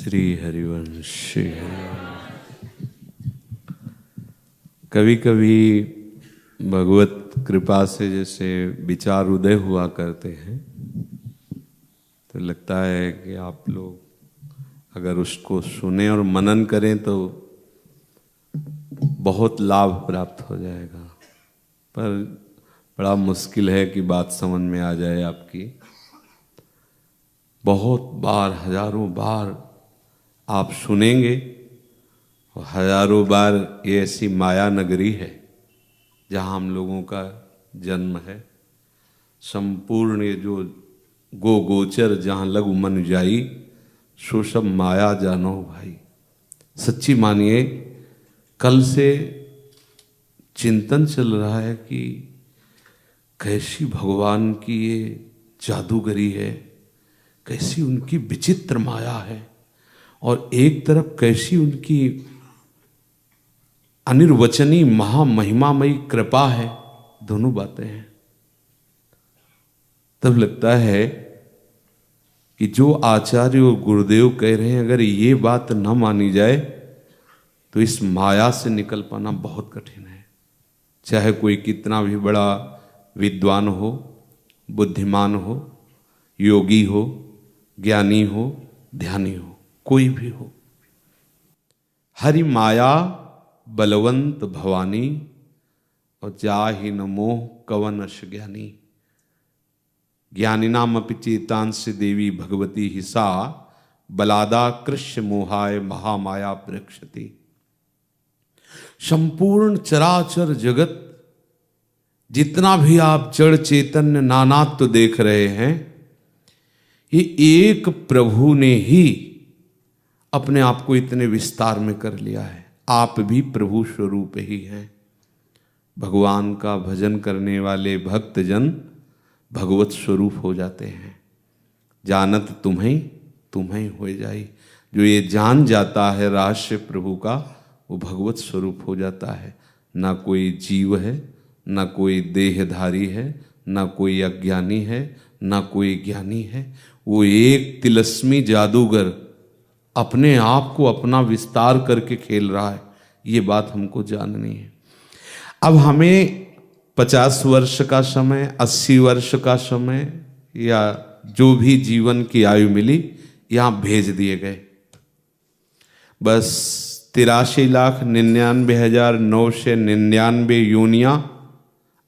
श्री हरिवंश। कभी कभी भगवत कृपा से जैसे विचार उदय हुआ करते हैं तो लगता है कि आप लोग अगर उसको सुने और मनन करें तो बहुत लाभ प्राप्त हो जाएगा, पर बड़ा मुश्किल है कि बात समझ में आ जाए आपकी। बहुत बार, हजारों बार आप सुनेंगे और हजारों बार ये ऐसी माया नगरी है जहाँ हम लोगों का जन्म है। संपूर्ण ये जो गोचर जहाँ लघु मन जाई सो सब माया जानो भाई। सच्ची मानिए, कल से चिंतन चल रहा है कि कैसी भगवान की ये जादूगरी है, कैसी उनकी विचित्र माया है, और एक तरफ कैसी उनकी अनिर्वचनीय महामहिमामयी कृपा है। दोनों बातें हैं। तब लगता है कि जो आचार्य और गुरुदेव कह रहे हैं, अगर ये बात न मानी जाए तो इस माया से निकल पाना बहुत कठिन है। चाहे कोई कितना भी बड़ा विद्वान हो, बुद्धिमान हो, योगी हो, ज्ञानी हो, ध्यानी हो, कोई भी हो। हरि माया बलवंत भवानी और जाहि न मोह कवन अश ज्ञानी। ज्ञानिनाम अपि चेतांस देवी भगवती हिसा बलादा कृष्ण मोहाय महामाया प्रेक्षति। संपूर्ण चराचर जगत जितना भी आप जड़ चैतन्य नानात्व देख रहे हैं, ये एक प्रभु ने ही अपने आप को इतने विस्तार में कर लिया है। आप भी प्रभु स्वरूप ही हैं। भगवान का भजन करने वाले भक्तजन भगवत स्वरूप हो जाते हैं। जानत तुम्हें तुम्हें हो जाई। जो ये जान जाता है रहस्य प्रभु का, वो भगवत स्वरूप हो जाता है। ना कोई जीव है, ना कोई देहधारी है, ना कोई अज्ञानी है, ना कोई ज्ञानी है। वो एक तिलस्मी जादूगर अपने आप को अपना विस्तार करके खेल रहा है। ये बात हमको जाननी है। अब हमें 50 वर्ष का समय, 80 वर्ष का समय, या जो भी जीवन की आयु मिली, यहाँ भेज दिए गए। बस 83,99,999 योनियां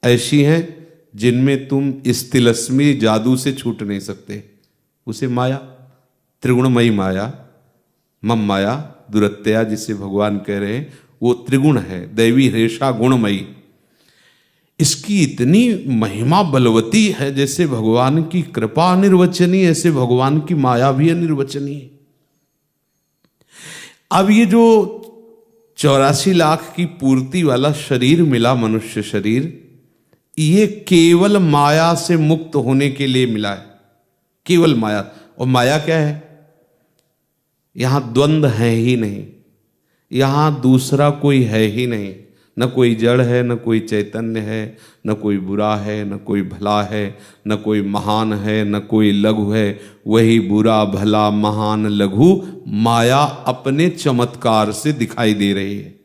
ऐसी हैं जिनमें तुम इस तिलस्मी जादू से छूट नहीं सकते। उसे माया, त्रिगुणमयी माया, मम माया दुरत्या जिसे भगवान कह रहे हैं, वो त्रिगुण है, दैवी रेशा गुणमयी। इसकी इतनी महिमा बलवती है, जैसे भगवान की कृपा अनिर्वचनीय, ऐसे भगवान की माया भी अनिर्वचनीय। अब ये जो 84 लाख की पूर्ति वाला शरीर मिला, मनुष्य शरीर, ये केवल माया से मुक्त होने के लिए मिला है। केवल माया। और माया क्या है? यहां द्वंद्व है ही नहीं, यहां दूसरा कोई है ही नहीं। न कोई जड़ है, न कोई चैतन्य है, न कोई बुरा है, न कोई भला है, न कोई महान है, न कोई लघु है। वही बुरा भला महान लघु माया अपने चमत्कार से दिखाई दे रही है।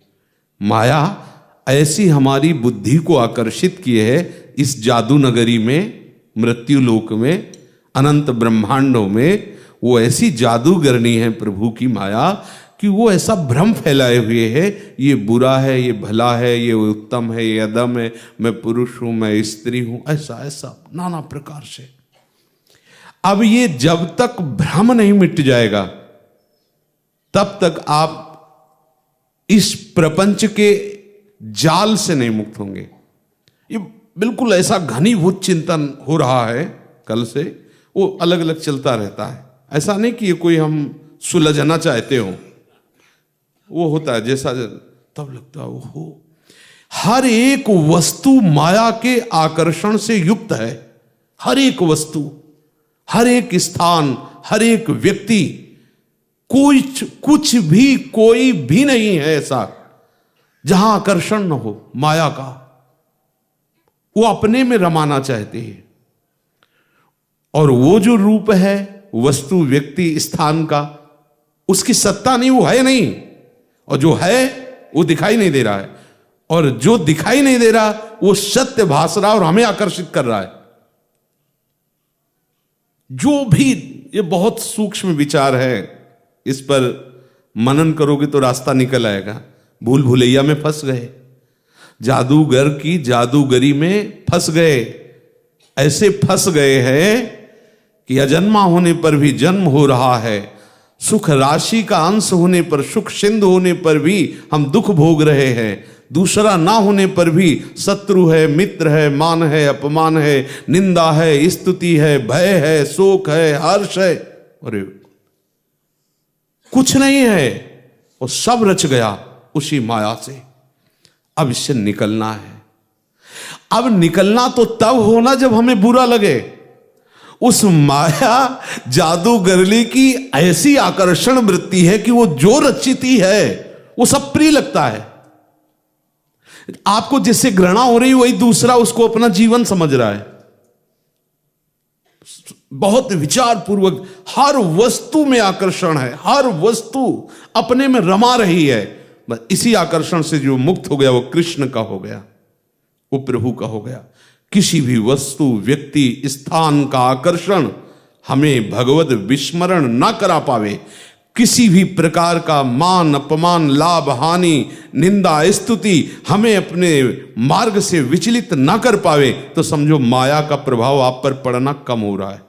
माया ऐसी हमारी बुद्धि को आकर्षित किए है इस जादू नगरी में, मृत्यु लोक में, अनंत ब्रह्मांडों में। वो ऐसी जादूगरनी है प्रभु की माया कि वो ऐसा भ्रम फैलाए हुए है, ये बुरा है, ये भला है, ये उत्तम है, ये अधम है, मैं पुरुष हूं, मैं स्त्री हूं, ऐसा ऐसा नाना प्रकार से। अब ये जब तक भ्रम नहीं मिट जाएगा तब तक आप इस प्रपंच के जाल से नहीं मुक्त होंगे। ये बिल्कुल ऐसा घनीभूत चिंतन हो रहा है कल से, वो अलग अलग चलता रहता है। ऐसा नहीं कि ये कोई हम सुलझना चाहते हो, वो होता है जैसा, तब लगता है ओहो, हर एक वस्तु माया के आकर्षण से युक्त है। हर एक वस्तु, हर एक स्थान, हर एक व्यक्ति, कुछ भी, कोई भी नहीं है ऐसा जहां आकर्षण न हो माया का। वो अपने में रमाना चाहते हैं। और वो जो रूप है वस्तु, व्यक्ति, स्थान का, उसकी सत्ता नहीं, वो है नहीं, और जो है वो दिखाई नहीं दे रहा है, और जो दिखाई नहीं दे रहा वो सत्य भास रहा और हमें आकर्षित कर रहा है। जो भी, ये बहुत सूक्ष्म विचार है, इस पर मनन करोगे तो रास्ता निकल आएगा। भूल भुलैया में फंस गए, जादूगर की जादूगरी में फंस गए, ऐसे फंस गए हैं कि अजन्मा होने पर भी जन्म हो रहा है, सुख राशि का अंश होने पर, सुख सिंधु होने पर भी हम दुख भोग रहे हैं, दूसरा ना होने पर भी शत्रु है, मित्र है, मान है, अपमान है, निंदा है, स्तुति है, भय है, शोक है, हर्ष है, अरे कुछ नहीं है, वो सब रच गया उसी माया से। अब इससे निकलना है। अब निकलना तो तब होना जब हमें बुरा लगे। उस माया जादूगरली की ऐसी आकर्षण वृत्ति है कि वो जो रचिती है वो सब प्रिय लगता है। आपको जिससे घृणा हो रही वही दूसरा उसको अपना जीवन समझ रहा है। बहुत विचार पूर्वक, हर वस्तु में आकर्षण है, हर वस्तु अपने में रमा रही है। बस इसी आकर्षण से जो मुक्त हो गया वो कृष्ण का हो गया, वो प्रभु का हो गया। किसी भी वस्तु, व्यक्ति, स्थान का आकर्षण हमें भगवत विस्मरण ना करा पावे, किसी भी प्रकार का मान, अपमान, लाभ, हानि, निंदा, स्तुति हमें अपने मार्ग से विचलित ना कर पावे, तो समझो माया का प्रभाव आप पर पड़ना कम हो रहा है।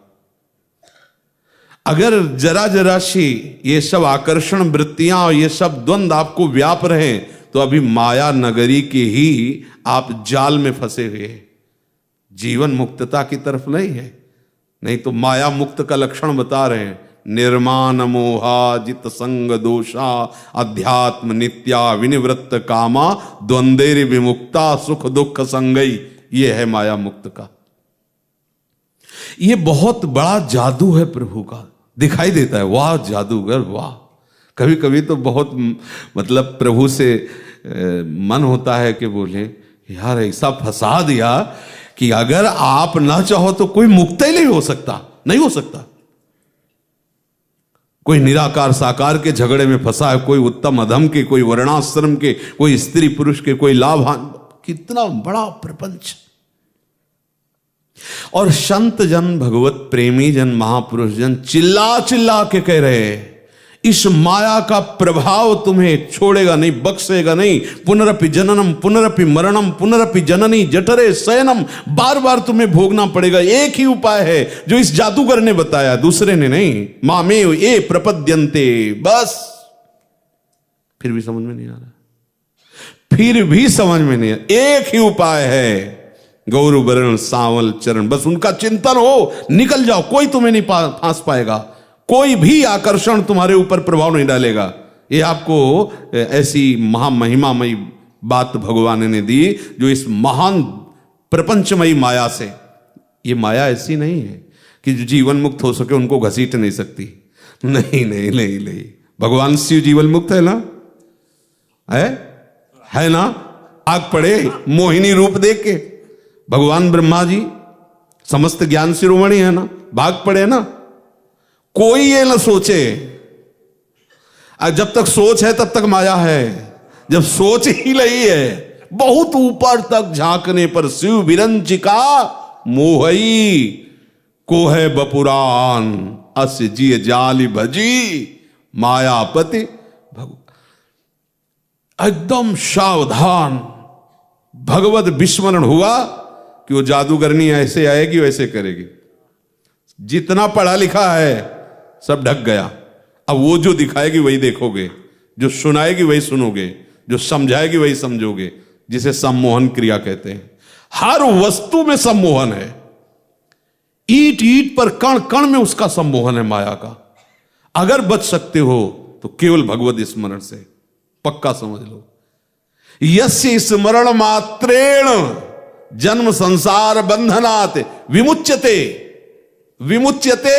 अगर जरा जरा सी ये सब आकर्षण वृत्तियां और ये सब द्वंद्व आपको व्याप रहे, तो अभी माया नगरी के ही आप जाल में फंसे हुए, जीवन मुक्तता की तरफ नहीं है। नहीं तो माया मुक्त का लक्षण बता रहे हैं, निर्माण मोहा जित संग दोषा अध्यात्म नित्या विनिवृत्त कामा द्वंदेर विमुक्ता सुख दुख संगई। ये है माया मुक्त का। ये बहुत बड़ा जादू है प्रभु का, दिखाई देता है। वाह जादूगर वाह। कभी कभी तो बहुत मतलब प्रभु से मन होता है कि बोले यार ऐसा फंसा दिया कि अगर आप ना चाहो तो कोई मुक्त ही नहीं हो सकता, नहीं हो सकता। कोई निराकार साकार के झगड़े में फंसा है, कोई उत्तम अधम के, कोई वर्णाश्रम के, कोई स्त्री पुरुष के, कोई लाभान, कितना बड़ा प्रपंच। और संत जन, भगवत प्रेमी जन, महापुरुष जन चिल्ला चिल्ला के कह रहे हैं इस माया का प्रभाव तुम्हें छोड़ेगा नहीं, बख्शेगा नहीं। पुनरपि जननम पुनरपि मरणम पुनरपि जननी जठरे शयनम, बार बार तुम्हें भोगना पड़ेगा। एक ही उपाय है जो इस जादूगर ने बताया, दूसरे ने नहीं। मामेव ये प्रपद्यन्ते, बस। फिर भी समझ में नहीं आ रहा, फिर भी समझ में नहीं आ रहा। एक ही उपाय है, गौर वरण सांवल चरण, बस उनका चिंतन हो, निकल जाओ। कोई तुम्हें नहीं फांस पाएगा, कोई भी आकर्षण तुम्हारे ऊपर प्रभाव नहीं डालेगा। ये आपको ऐसी महामहिमामयी बात भगवान ने दी जो इस महान प्रपंचमयी माया से, ये माया ऐसी नहीं है कि जो जीवन मुक्त हो सके उनको घसीट नहीं सकती। नहीं नहीं नहीं नहीं, भगवान शिव जीवन मुक्त है ना, है ना। आग पड़े मोहिनी रूप देख के, भगवान ब्रह्मा जी समस्त ज्ञान शिरोमणि है ना, भाग पड़े ना। कोई ये न सोचे, जब तक सोच है तब तक माया है, जब सोच ही नहीं है बहुत ऊपर तक झांकने पर शिव विरंचिका मोहई को है बपुरान अस जिय जाली भजी मायापति भगवान। एकदम सावधान, भगवत विस्मरण हुआ कि वो जादूगरनी ऐसे आएगी वैसे करेगी। जितना पढ़ा लिखा है सब ढक गया। अब वो जो दिखाएगी वही देखोगे, जो सुनाएगी वही सुनोगे, जो समझाएगी वही समझोगे, जिसे सम्मोहन क्रिया कहते हैं। हर वस्तु में सम्मोहन है, ईट ईट पर, कण कण में उसका सम्मोहन है माया का। अगर बच सकते हो तो केवल भगवत स्मरण से, पक्का समझ लो। यस्य स्मरण मात्रेण जन्म संसार बंधनात् विमुच्यते, विमुच्यते,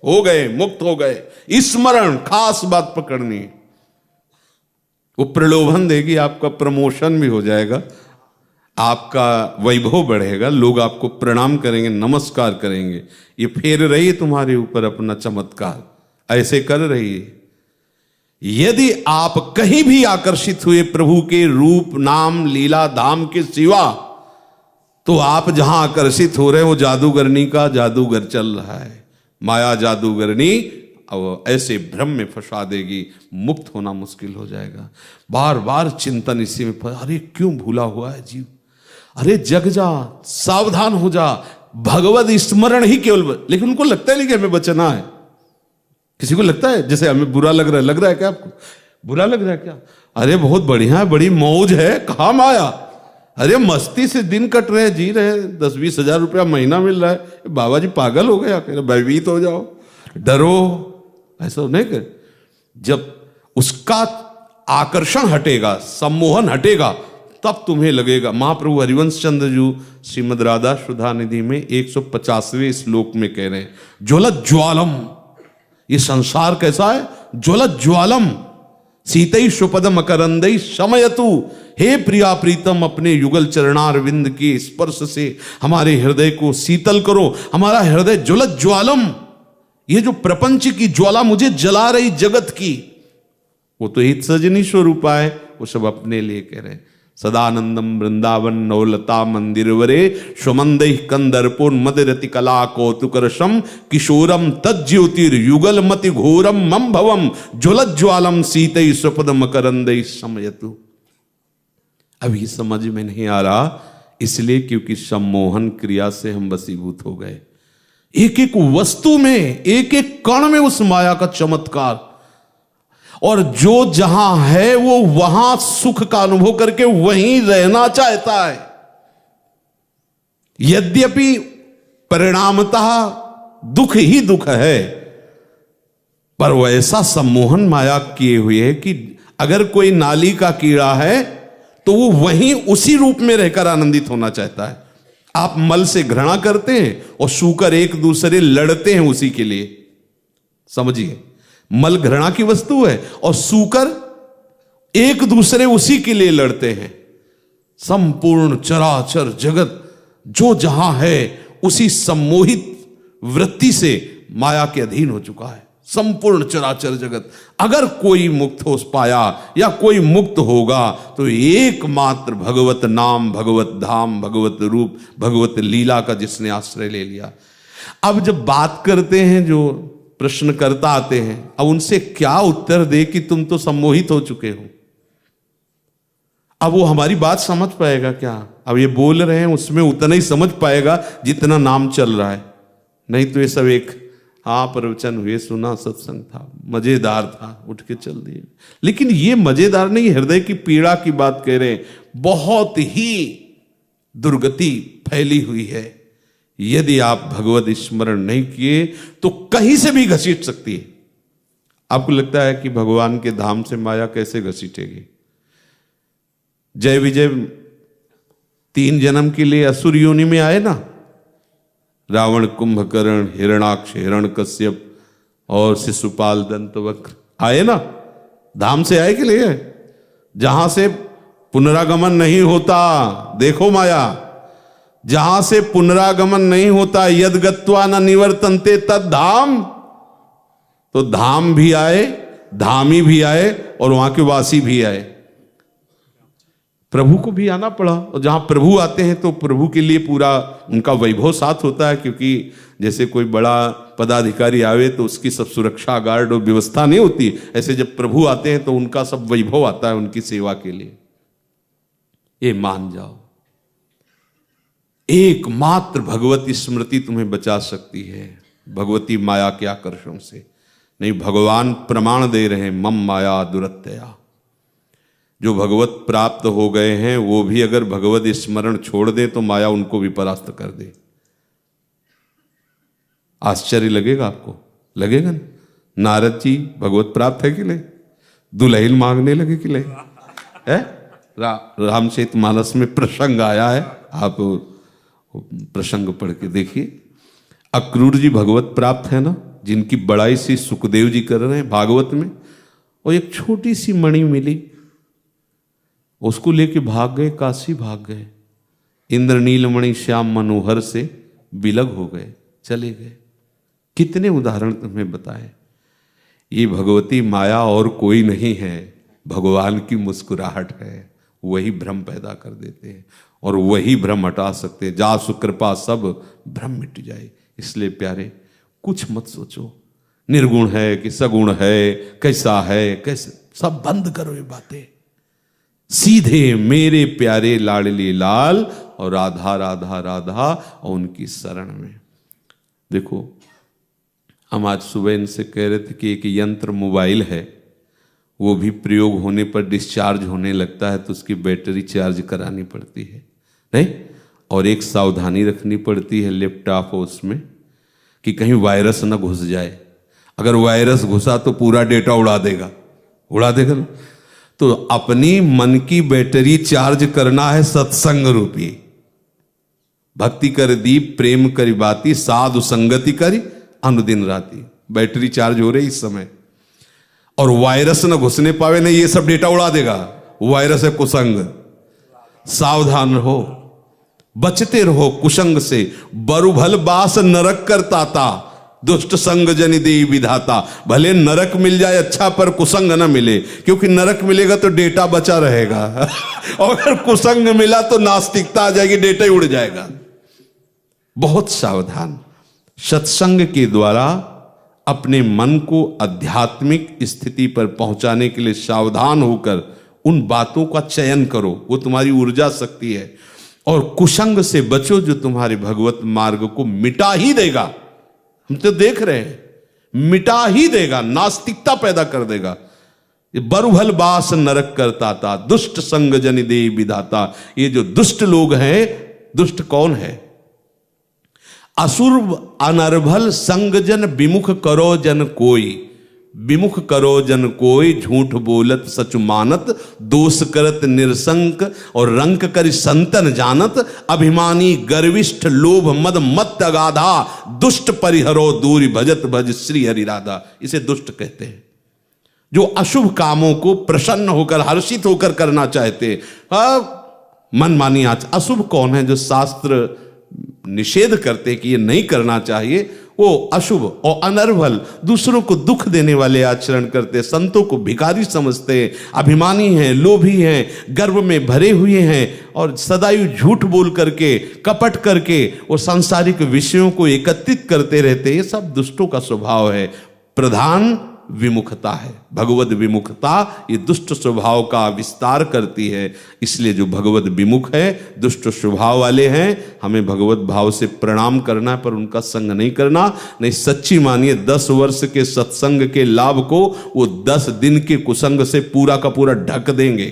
हो गए, मुक्त हो गए। स्मरण, खास बात पकड़नी। वो प्रलोभन देगी, आपका प्रमोशन भी हो जाएगा, आपका वैभव बढ़ेगा, लोग आपको प्रणाम करेंगे, नमस्कार करेंगे। ये फेर रही है तुम्हारे ऊपर अपना चमत्कार, ऐसे कर रही है। यदि आप कहीं भी आकर्षित हुए प्रभु के रूप नाम लीला धाम के सिवा, तो आप जहां आकर्षित हो रहे हो जादूगरनी का जादूगर चल रहा है। माया जादूगरनी अब ऐसे भ्रम में फंसा देगी, मुक्त होना मुश्किल हो जाएगा। बार बार चिंतन इसी में, अरे क्यों भूला हुआ है जीव, अरे जग जा, सावधान हो जा, भगवत स्मरण ही केवल। लेकिन उनको लगता है नहीं कि हमें बचना है। किसी को लगता है जैसे हमें बुरा लग रहा है क्या? आपको बुरा लग रहा है क्या? अरे बहुत बढ़िया है, बड़ी मौज है, कहाँ माया, अरे मस्ती से दिन कट रहे, जी रहे, 10-20 हजार रुपया महीना मिल रहा है। बाबा जी पागल हो गया, कह रहे भयभीत हो जाओ, डरो, ऐसा नहीं कर। जब उसका आकर्षण हटेगा, सम्मोहन हटेगा, तब तुम्हें लगेगा। महाप्रभु हरिवंश चंद्र जी श्रीमद राधा सुधा निधि में 150वें श्लोक में कह रहे हैं, ज्वलत ज्वालम, ये संसार कैसा है? ज्वलत ज्वालम सीतई सुपदम अकरंदई समयतु। हे प्रिया प्रीतम, अपने युगल चरणार विंद के स्पर्श से हमारे हृदय को शीतल करो, हमारा हृदय ज्वलत ज्वालम। ये जो प्रपंच की ज्वाला मुझे जला रही जगत की, वो तो हित सजनी स्वरूपा है, वो सब अपने लिए कह रहे हैं। सदानंदम वृंदावन नवलता मंदिर वरे स्वमंदे कंदर्पोन मदरति कला कौतुकरसम किशोरम तज्ज्योतिर्युगल मति घोरम मम भवम ज्वलत ज्वालम सीतई स्वपद मकरंदई समयतु। अभी समझ में नहीं आ रहा, इसलिए क्योंकि सम्मोहन क्रिया से हम वशीभूत हो गए। एक एक वस्तु में, एक एक कण में उस माया का चमत्कार, और जो जहां है वो वहां सुख का अनुभव करके वहीं रहना चाहता है। यद्यपि परिणामतः दुख ही दुख है, पर वैसा सम्मोहन माया किए हुए है कि अगर कोई नाली का कीड़ा है तो वो वहीं उसी रूप में रहकर आनंदित होना चाहता है। आप मल से घृणा करते हैं और सूकर एक दूसरे लड़ते हैं उसी के लिए, समझिए। मल घृणा की वस्तु है और सूकर एक दूसरे उसी के लिए लड़ते हैं। संपूर्ण चराचर जगत जो जहां है उसी सम्मोहित वृत्ति से माया के अधीन हो चुका है। संपूर्ण चराचर जगत, अगर कोई मुक्त हो पाया या कोई मुक्त होगा तो एकमात्र भगवत नाम, भगवत धाम, भगवत रूप, भगवत लीला का जिसने आश्रय ले लिया। अब जब बात करते हैं, जो प्रश्नकर्ता आते हैं, अब उनसे क्या उत्तर दे कि तुम तो सम्मोहित हो चुके हो। अब वो हमारी बात समझ पाएगा क्या? अब ये बोल रहे हैं उसमें उतना ही समझ पाएगा जितना नाम चल रहा है। नहीं तो ये सब एक हाँ प्रवचन हुए, सुना, सत्संग था, मजेदार था, उठ के चल दिए। लेकिन ये मजेदार नहीं, हृदय की पीड़ा की बात कह रहे हैं। बहुत ही दुर्गति फैली हुई है। यदि आप भगवत स्मरण नहीं किए तो कहीं से भी घसीट सकती है। आपको लगता है कि भगवान के धाम से माया कैसे घसीटेगी? जय विजय 3 जन्म के लिए असुर योनि में आए ना, रावण, कुंभकर्ण, हिरणाक्ष, हिरण्यकश्यप और शिशुपाल, दंतवक्र आए ना, धाम से आए के लिए, जहां से पुनरागमन नहीं होता। देखो माया, जहां से पुनरागमन नहीं होता, यद गत्वा न निवर्तन्ते तद धाम, तो धाम भी आए, धामी भी आए और वहां के वासी भी आए। प्रभु को भी आना पड़ा, और जहां प्रभु आते हैं तो प्रभु के लिए पूरा उनका वैभव साथ होता है। क्योंकि जैसे कोई बड़ा पदाधिकारी आवे तो उसकी सब सुरक्षा गार्ड और व्यवस्था नहीं होती, ऐसे जब प्रभु आते हैं तो उनका सब वैभव आता है उनकी सेवा के लिए। ये मान जाओ, एकमात्र भगवती स्मृति तुम्हें बचा सकती है भगवती माया के आकर्षण से। नहीं, भगवान प्रमाण दे रहे हैं, मम माया दुरत्यया। जो भगवत प्राप्त हो गए हैं वो भी अगर भगवत स्मरण छोड़ दे तो माया उनको भी परास्त कर दे। आश्चर्य लगेगा आपको, लगेगा ना? नारद जी भगवत प्राप्त है कि नहीं? दुल्हन मांगने लगे कि नहीं है? रामचरितमानस में प्रसंग आया है, आप प्रसंग पढ़ के देखिए। अक्रूर जी भगवत प्राप्त है ना, जिनकी बड़ाई से सुखदेव जी कर रहे हैं भागवत में। और एक छोटी सी मणि मिली, उसको लेके भाग गए, काशी भाग गए। इंद्रनील मणि श्याम मनोहर से बिलग हो गए, चले गए। कितने उदाहरण तुम्हें बताए। ये भगवती माया और कोई नहीं है, भगवान की मुस्कुराहट है। वही भ्रम पैदा कर देते हैं और वही भ्रम हटा सकते हैं। जा सुकृपा सब भ्रम मिट जाए। इसलिए प्यारे, कुछ मत सोचो निर्गुण है कि सगुण है, कैसा है कैसे, सब बंद करो ये बातें। सीधे मेरे प्यारे लाडले लाल और राधा राधा राधा और उनकी शरण में। देखो, हम आज सुबह इनसे कह रहे थे कि एक यंत्र मोबाइल है, वो भी प्रयोग होने पर डिस्चार्ज होने लगता है तो उसकी बैटरी चार्ज करानी पड़ती है, नहीं? और एक सावधानी रखनी पड़ती है लैपटॉप उसमें कि कहीं वायरस ना घुस जाए। अगर वायरस घुसा तो पूरा डेटा उड़ा देगा ना। तो अपनी मन की बैटरी चार्ज करना है सत्संग रूपी। भक्ति कर दीप प्रेम करी बाती, साधु संगति करी अनुदिन राती। बैटरी चार्ज हो रही इस समय, और वायरस न घुसने पावे, नहीं ये सब डेटा उड़ा देगा। वायरस है कुसंग। सावधान रहो, बचते रहो कुसंग से। बरुभल बास नरक करता था, दुष्ट संग जनि देई विधाता। भले नरक मिल जाए अच्छा, पर कुसंग ना मिले, क्योंकि नरक मिलेगा तो डेटा बचा रहेगा और अगर कुसंग मिला तो नास्तिकता आ जाएगी, डेटा ही उड़ जाएगा। बहुत सावधान। सत्संग के द्वारा अपने मन को आध्यात्मिक स्थिति पर पहुंचाने के लिए सावधान होकर उन बातों का चयन करो, वो तुम्हारी ऊर्जा शक्ति है। और कुसंग से बचो जो तुम्हारे भगवत मार्ग को मिटा ही देगा। हम तो देख रहे हैं, मिटा ही देगा, नास्तिकता पैदा कर देगा। बरुभल बास नरक करता था, दुष्ट संग जनि देई विधाता। ये जो दुष्ट लोग हैं, दुष्ट कौन है? असुर अनर्भल संग जन विमुख करो जन कोई। विमुख करो जन कोई, झूठ बोलत सच मानत, दोष करत निरसंक और रंक कर संतन जानत। अभिमानी गर्विष्ठ लोभ मद मत अगाधा, दुष्ट परिहरो दूरी भजत भज श्री हरि राधा। इसे दुष्ट कहते हैं, जो अशुभ कामों को प्रसन्न होकर हर्षित होकर करना चाहते। मनमानी अशुभ कौन है? जो शास्त्र निषेध करते कि ये नहीं करना चाहिए, वो अशुभ। और अनर्भल, दूसरों को दुख देने वाले आचरण करते, संतों को भिखारी समझते, अभिमानी हैं, लोभी हैं, गर्व में भरे हुए हैं और सदैव झूठ बोल करके, कपट करके वो सांसारिक विषयों को एकत्रित करते रहते। ये सब दुष्टों का स्वभाव है। प्रधान विमुखता है, भगवद विमुखता ये दुष्ट स्वभाव का विस्तार करती है। इसलिए जो भगवद विमुख है, दुष्ट स्वभाव वाले हैं, हमें भगवत भाव से प्रणाम करना है, पर उनका संग नहीं करना। नहीं, सच्ची मानिए 10 वर्ष के सत्संग के लाभ को वो 10 दिन के कुसंग से पूरा का पूरा ढक देंगे,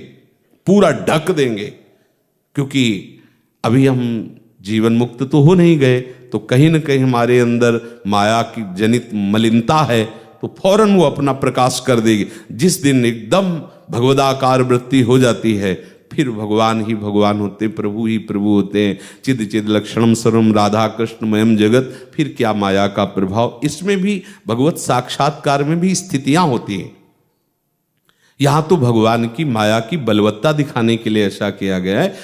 पूरा ढक देंगे। क्योंकि अभी हम जीवन मुक्त तो हो नहीं गए, तो कहीं ना कहीं हमारे अंदर माया की जनित मलिनता है, तो फौरन वो अपना प्रकाश कर देगी। जिस दिन एकदम भगवदाकार वृत्ति हो जाती है, फिर भगवान ही भगवान होते, प्रभु ही प्रभु होते हैं। चिद चिद लक्षणम सर्वम राधा कृष्णमयम जगत। फिर क्या माया का प्रभाव? इसमें भी भगवत साक्षात्कार में भी स्थितियां होती हैं। यहां तो भगवान की माया की बलवत्ता दिखाने के लिए ऐसा किया गया है।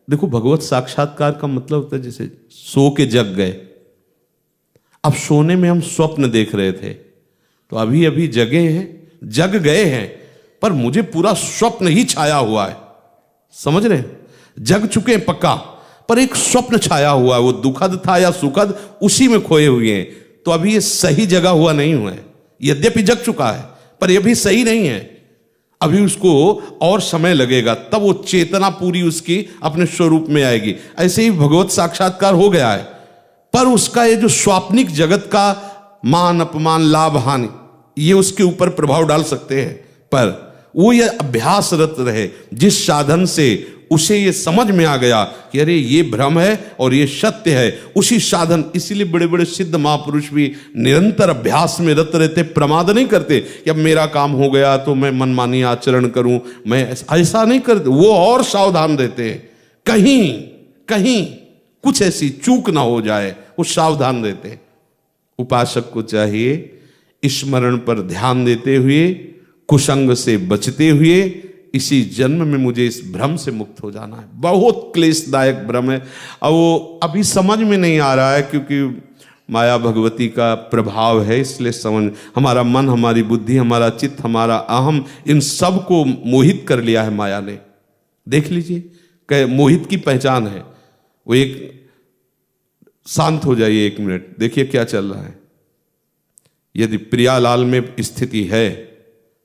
देखो, भगवत साक्षात्कार का मतलब होता है जैसे सो के जग गए। अब सोने में हम स्वप्न देख रहे थे, तो अभी अभी जगे हैं, जग गए हैं, पर मुझे पूरा स्वप्न ही छाया हुआ है। समझ रहे हैं? जग चुके हैं पक्का, पर एक स्वप्न छाया हुआ है, वो दुखद था या सुखद, उसी में खोए हुए हैं। तो अभी ये सही जगह हुआ नहीं हुआ है। यद्यपि जग चुका है, पर यह भी सही नहीं है। अभी उसको और समय लगेगा, तब वो चेतना पूरी उसकी अपने स्वरूप में आएगी। ऐसे ही भगवत साक्षात्कार हो गया है, पर उसका ये जो स्वाप्निक जगत का मान अपमान लाभ हानि, ये उसके ऊपर प्रभाव डाल सकते हैं। पर वो ये अभ्यासरत रहे, जिस साधन से उसे ये समझ में आ गया कि अरे ये भ्रम है और ये सत्य है, उसी साधन। इसीलिए बड़े बड़े सिद्ध महापुरुष भी निरंतर अभ्यास में रत रहते, प्रमाद नहीं करते कि अब मेरा काम हो गया तो मैं मनमानी आचरण करूं, मैं ऐसा नहीं करते। वो और सावधान रहते हैं, कहीं कहीं कुछ ऐसी चूक ना हो जाए, वो सावधान रहते हैं। उपासक को चाहिए स्मरण पर ध्यान देते हुए, कुसंग से बचते हुए, इसी जन्म में मुझे इस भ्रम से मुक्त हो जाना है। बहुत क्लेशदायक भ्रम है और वो अभी समझ में नहीं आ रहा है, क्योंकि माया भगवती का प्रभाव है, इसलिए समझ, हमारा मन, हमारी बुद्धि, हमारा चित्त, हमारा अहम, इन सब को मोहित कर लिया है माया ने। देख लीजिए, मोहित की पहचान है वो। एक शांत हो जाइए, 1 मिनट, देखिए क्या चल रहा है। यदि प्रियालाल में स्थिति है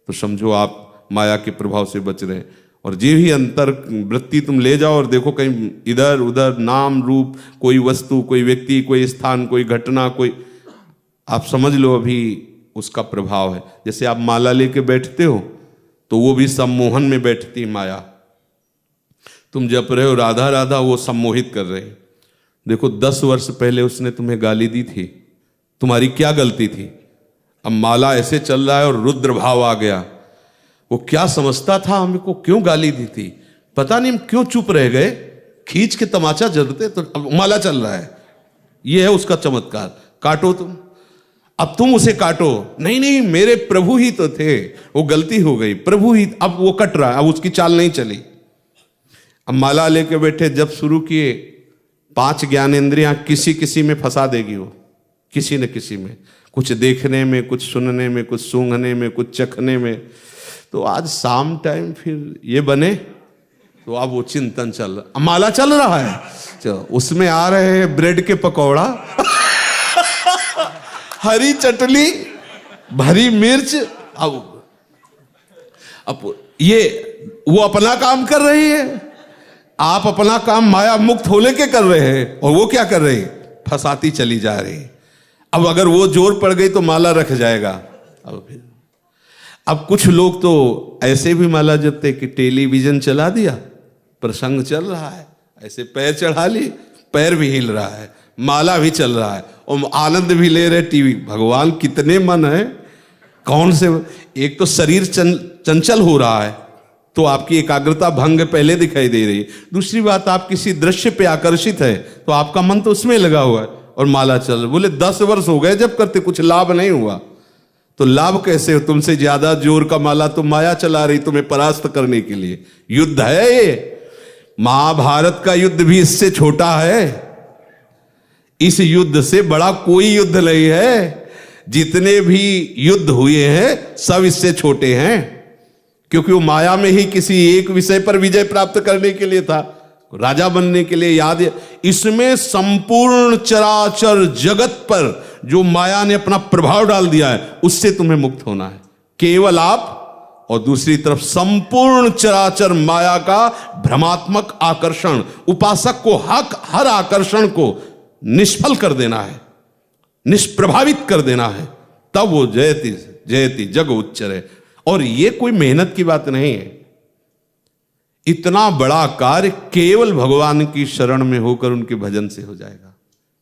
तो समझो आप माया के प्रभाव से बच रहे हैं। और जो ही अंतर वृत्ति तुम ले जाओ और देखो कहीं इधर उधर नाम रूप, कोई वस्तु, कोई व्यक्ति, कोई स्थान, कोई घटना, कोई, आप समझ लो अभी उसका प्रभाव है। जैसे आप माला लेके बैठते हो तो वो भी सम्मोहन में बैठती माया। तुम जप रहे हो राधा राधा, वो सम्मोहित कर रहे हैं। देखो 10 वर्ष पहले उसने तुम्हें गाली दी थी, तुम्हारी क्या गलती थी? अब माला ऐसे चल रहा है और रुद्र भाव आ गया। वो क्या समझता था, हमको क्यों गाली दी थी, पता नहीं हम क्यों चुप रह गए, खींच के तमाचा जलते। तो अब माला चल रहा है, ये है उसका चमत्कार। काटो तुम, अब तुम उसे काटो। नहीं नहीं, मेरे प्रभु ही तो थे, वो गलती हो गई, प्रभु ही, अब वो कट रहा है, अब उसकी चाल नहीं चली। अब माला लेके बैठे, जब शुरू किए, 5 ज्ञानेंद्रियां किसी किसी में फंसा देगी वो, किसी न किसी में, कुछ देखने में, कुछ सुनने में, कुछ सूंघने में, कुछ चखने में। तो आज शाम टाइम फिर ये बने, तो अब वो चिंतन चल रहा, माला चल रहा है, चलो उसमें आ रहे हैं ब्रेड के पकौड़ा हरी चटनी, भरी मिर्च। अब ये वो अपना काम कर रही है, आप अपना काम माया मुक्त होने के कर रहे हैं, और वो क्या कर रही, फंसाती चली जा रही। अब अगर वो जोर पड़ गई तो माला रख जाएगा। अब कुछ लोग तो ऐसे भी माला जपते कि टेलीविजन चला दिया, प्रसंग चल रहा है, ऐसे पैर चढ़ा ली, पैर भी हिल रहा है, माला भी चल रहा है, और आनंद भी ले रहे टीवी। भगवान कितने मन है, कौन से, एक तो शरीर चंचल हो रहा है तो आपकी एकाग्रता भंग पहले दिखाई दे रही है। दूसरी बात, आप किसी दृश्य पे आकर्षित है तो आपका मन तो उसमें लगा हुआ है, और माला चल। बोले 10 वर्ष हो गए जब करते, कुछ लाभ नहीं हुआ। तो लाभ कैसे हो, तुमसे ज्यादा जोर का माला तो माया चला रही तुम्हें परास्त करने के लिए। युद्ध है ये, महाभारत का युद्ध भी इससे छोटा है, इस युद्ध से बड़ा कोई युद्ध नहीं है। जितने भी युद्ध हुए हैं सब इससे छोटे हैं, क्योंकि वो माया में ही किसी एक विषय पर विजय प्राप्त करने के लिए था, राजा बनने के लिए। याद है, इसमें संपूर्ण चराचर जगत पर जो माया ने अपना प्रभाव डाल दिया है, उससे तुम्हें मुक्त होना है, केवल आप। और दूसरी तरफ संपूर्ण चराचर माया का भ्रमात्मक आकर्षण, उपासक को हर आकर्षण को निष्फल कर देना है, निष्प्रभावित कर देना है, तब वो जयति जयति जग उच्चरे। और ये कोई मेहनत की बात नहीं है, इतना बड़ा कार्य केवल भगवान की शरण में होकर उनके भजन से हो जाएगा,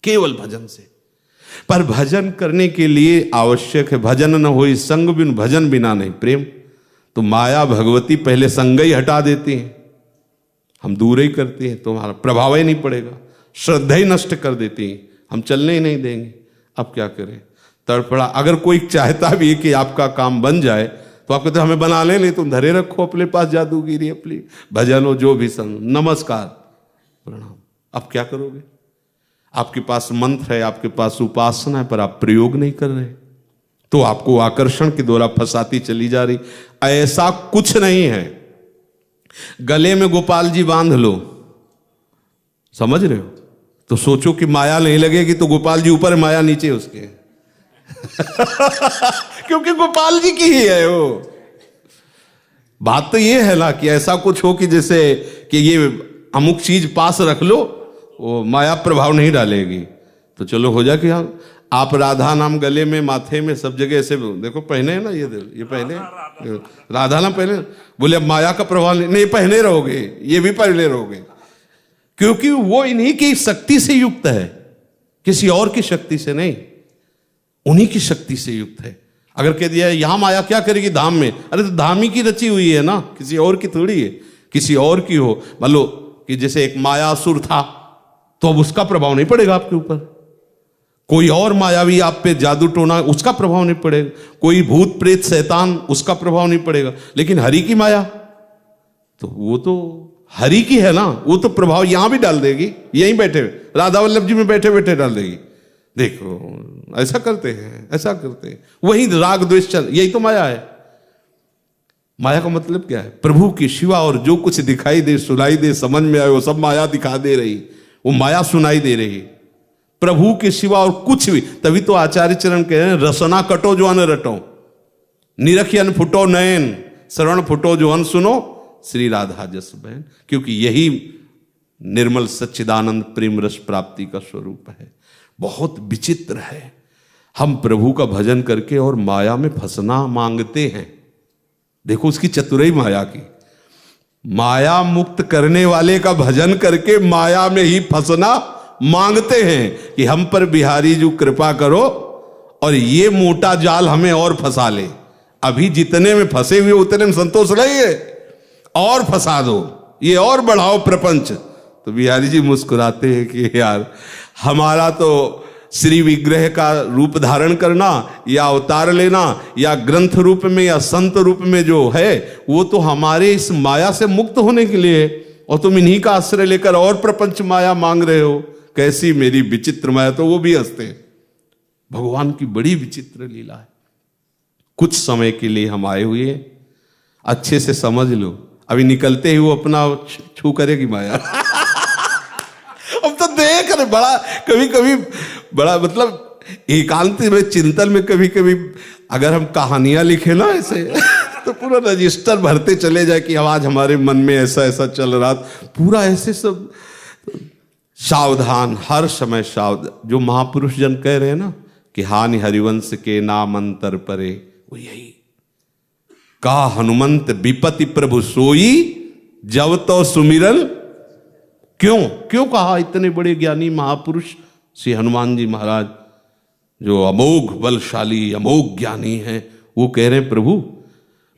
केवल भजन से। पर भजन करने के लिए आवश्यक है, भजन न होई संग बिन भजन बिना नहीं प्रेम। तो माया भगवती पहले संग ही हटा देती है, हम दूर ही करते हैं, तुम्हारा प्रभाव ही नहीं पड़ेगा, श्रद्धा ही नष्ट कर देती है, हम चलने ही नहीं देंगे। अब क्या करें, तड़पड़ा। अगर कोई चाहता भी है कि आपका काम बन जाए तो आप कहते हमें बना ले, नहीं तुम धरे रखो अपने पास जादूगिरी, अपनी भजन हो जो भी संग, नमस्कार प्रणाम। अब क्या करोगे, आपके पास मंत्र है, आपके पास उपासना है, पर आप प्रयोग नहीं कर रहे, तो आपको आकर्षण के द्वारा फंसाती चली जा रही। ऐसा कुछ नहीं है, गले में गोपाल जी बांध लो, समझ रहे हो, तो सोचो कि माया नहीं लगेगी, तो गोपाल जी ऊपर, माया नीचे उसके क्योंकि गोपाल जी की ही है वो। बात तो ये है ना कि ऐसा कुछ हो कि जैसे कि ये अमुक चीज पास रख लो, वो माया प्रभाव नहीं डालेगी, तो चलो हो जाए कि आप राधा नाम गले में, माथे में, सब जगह ऐसे देखो पहने है ना, ये पहने राधा नाम पहने, बोले अब माया का प्रभाव नहीं, पहने रहोगे, ये भी पहने रहोगे, क्योंकि वो इन्हीं की शक्ति से युक्त है, किसी और की शक्ति से नहीं, उन्हीं की शक्ति से युक्त है। अगर कह दिया यहां माया क्या करेगी धाम में, अरे तो धाम ही की रची हुई है ना, किसी और की थोड़ी है, किसी और की हो। मान लो कि जैसे एक मायासुर था, तो अब उसका प्रभाव नहीं पड़ेगा आपके ऊपर, कोई और मायावी आप पे जादू टोना, उसका प्रभाव नहीं पड़ेगा, कोई भूत प्रेत शैतान, उसका प्रभाव नहीं पड़ेगा। लेकिन हरि की माया, तो वो तो हरि की है ना, वो तो प्रभाव यहां भी डाल देगी, यहीं बैठे राधा वल्लभ जी में बैठे बैठे डाल देगी। देखो ऐसा करते हैं, ऐसा करते हैं, वही राग द्वेष चल, यही तो माया है। माया का मतलब क्या है? प्रभु के सिवा और जो कुछ दिखाई दे, सुनाई दे, समझ में आए, वो सब माया दिखा दे रही, वो माया सुनाई दे रही। प्रभु के सिवा और कुछ भी, तभी तो आचार्य चरण कह रहे हैं, रसना कटो जो अन रटो, निरखियन फुटो नयन, श्रवण फुटो जो अन सुनो, श्री राधा जस बहन। क्योंकि यही निर्मल सच्चिदानंद प्रेम रस प्राप्ति का स्वरूप है। बहुत विचित्र है, हम प्रभु का भजन करके और माया में फंसना मांगते हैं। देखो उसकी चतुराई माया की, माया मुक्त करने वाले का भजन करके माया में ही फंसना मांगते हैं कि हम पर बिहारी जी कृपा करो और ये मोटा जाल हमें और फंसा ले। अभी जितने में फंसे हुए उतने में संतोष नहीं है, और फंसा दो, ये और बढ़ाओ प्रपंच। तो बिहारी जी मुस्कुराते हैं कि यार हमारा तो श्री विग्रह का रूप धारण करना या अवतार लेना या ग्रंथ रूप में या संत रूप में जो है वो तो हमारे इस माया से मुक्त होने के लिए है, और तुम इन्हीं का आश्रय लेकर और प्रपंच माया मांग रहे हो। कैसी मेरी विचित्र माया। तो वो भी हंसते हैं। भगवान की बड़ी विचित्र लीला है। कुछ समय के लिए हम आए हुए, अच्छे से समझ लो, अभी निकलते ही वो अपना छू करेगी माया। अब तो देख रहे, बड़ा कभी कभी बड़ा मतलब एकांत में चिंतन में कभी कभी अगर हम कहानियां लिखे ना ऐसे तो पूरा रजिस्टर भरते चले जाए कि आज हमारे मन में ऐसा ऐसा चल रहा, पूरा ऐसे सब। सावधान, हर समय सावधान। जो महापुरुष जन कह रहे हैं ना कि हानि हरिवंश के नाम अंतर परे, वो यही का हनुमंत विपति प्रभु सोई जब तो सुमिरन। क्यों कहा? इतने बड़े ज्ञानी महापुरुष श्री हनुमान जी महाराज जो अमोघ बलशाली अमोघ ज्ञानी हैं, वो कह रहे हैं प्रभु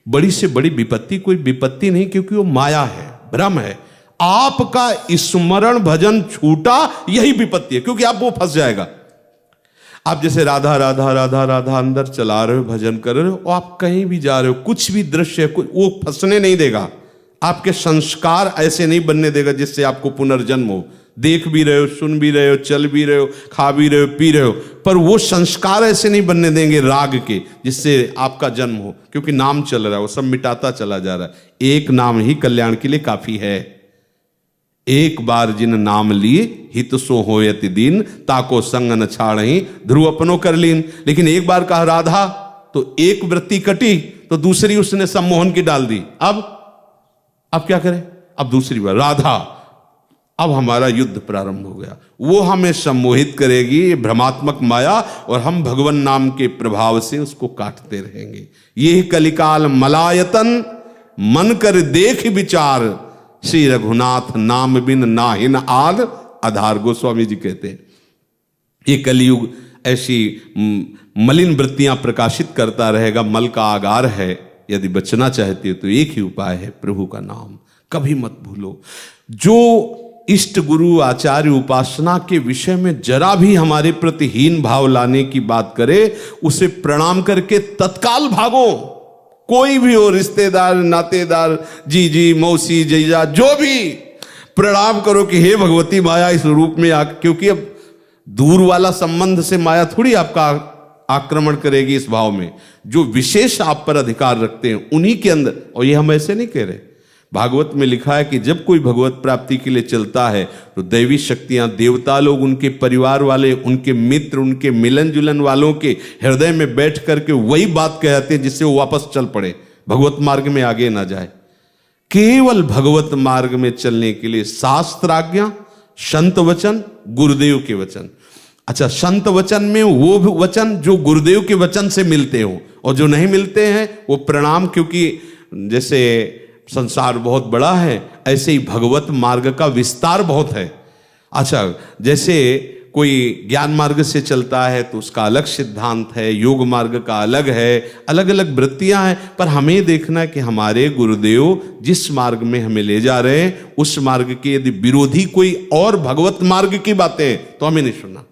बड़ी से बड़ी विपत्ति कोई विपत्ति नहीं, क्योंकि वो माया है, भ्रम है। आपका स्मरण भजन छूटा यही विपत्ति है, क्योंकि आप वो फंस जाएगा। आप जैसे राधा राधा राधा राधा अंदर चला रहे हो, भजन कर रहे हो, आप कहीं भी जा रहे हो, कुछ भी दृश्य है, वो फंसने नहीं देगा। आपके संस्कार ऐसे नहीं बनने देगा जिससे आपको पुनर्जन्म हो। देख भी रहे हो, सुन भी रहे हो, चल भी रहे हो, खा भी रहे हो, पी रहे हो, पर वो संस्कार ऐसे नहीं बनने देंगे राग के जिससे आपका जन्म हो, क्योंकि नाम चल रहा है, वो सब मिटाता चला जा रहा है। एक नाम ही कल्याण के लिए काफी है। एक बार जिन नाम लिए हित सो होयति दीन, ताको संग न छाड़ही ध्रुव अपनो कर लीन। लेकिन एक बार कहा राधा तो एक वृत्ति कटी, तो दूसरी उसने सम्मोहन की डाल दी। अब क्या करें? अब दूसरी बार राधा, अब हमारा युद्ध प्रारंभ हो गया। वो हमें सम्मोहित करेगी, भ्रमात्मक माया, और हम भगवान नाम के प्रभाव से उसको काटते रहेंगे। ये कलिकाल मलायतन मन कर देख विचार, श्री रघुनाथ नाम बिन नाहिन आद। आधार गोस्वामी जी कहते हैं ये कलयुग ऐसी मलिन वृत्तियां प्रकाशित करता रहेगा, मल का आगार है। यदि बचना चाहते हो तो एक ही उपाय है, प्रभु का नाम कभी मत भूलो। जो इष्ट गुरु आचार्य उपासना के विषय में जरा भी हमारे प्रति हीन भाव लाने की बात करे, उसे प्रणाम करके तत्काल भागो। कोई भी हो, रिश्तेदार, नातेदार, जीजी, मौसी, जैजा, जो भी, प्रणाम करो कि हे भगवती माया इस रूप में आ। क्योंकि अब दूर वाला संबंध से माया थोड़ी आपका आक्रमण करेगी। इस भाव में जो विशेष आप पर अधिकार रखते हैं उन्हीं के अंदर, और ये हम ऐसे नहीं कह रहे, भागवत में लिखा है कि जब कोई भगवत प्राप्ति के लिए चलता है तो दैवी शक्तियां, देवता लोग, उनके परिवार वाले, उनके मित्र, उनके मिलन जुलन वालों के हृदय में बैठ करके वही बात कहते हैं जिससे वो वापस चल पड़े, भगवत मार्ग में आगे ना जाए। केवल भगवत मार्ग में चलने के लिए शास्त्राज्ञा, संत वचन, गुरुदेव के वचन। अच्छा, संत वचन में वो वचन जो गुरुदेव के वचन से मिलते हो, और जो नहीं मिलते हैं वो प्रणाम। क्योंकि जैसे संसार बहुत बड़ा है, ऐसे ही भगवत मार्ग का विस्तार बहुत है। अच्छा, जैसे कोई ज्ञान मार्ग से चलता है तो उसका अलग सिद्धांत है, योग मार्ग का अलग है, अलग अलग वृत्तियां हैं। पर हमें देखना है कि हमारे गुरुदेव जिस मार्ग में हमें ले जा रहे हैं उस मार्ग के यदि विरोधी कोई और भगवत मार्ग की बातें तो हमें नहीं सुनना।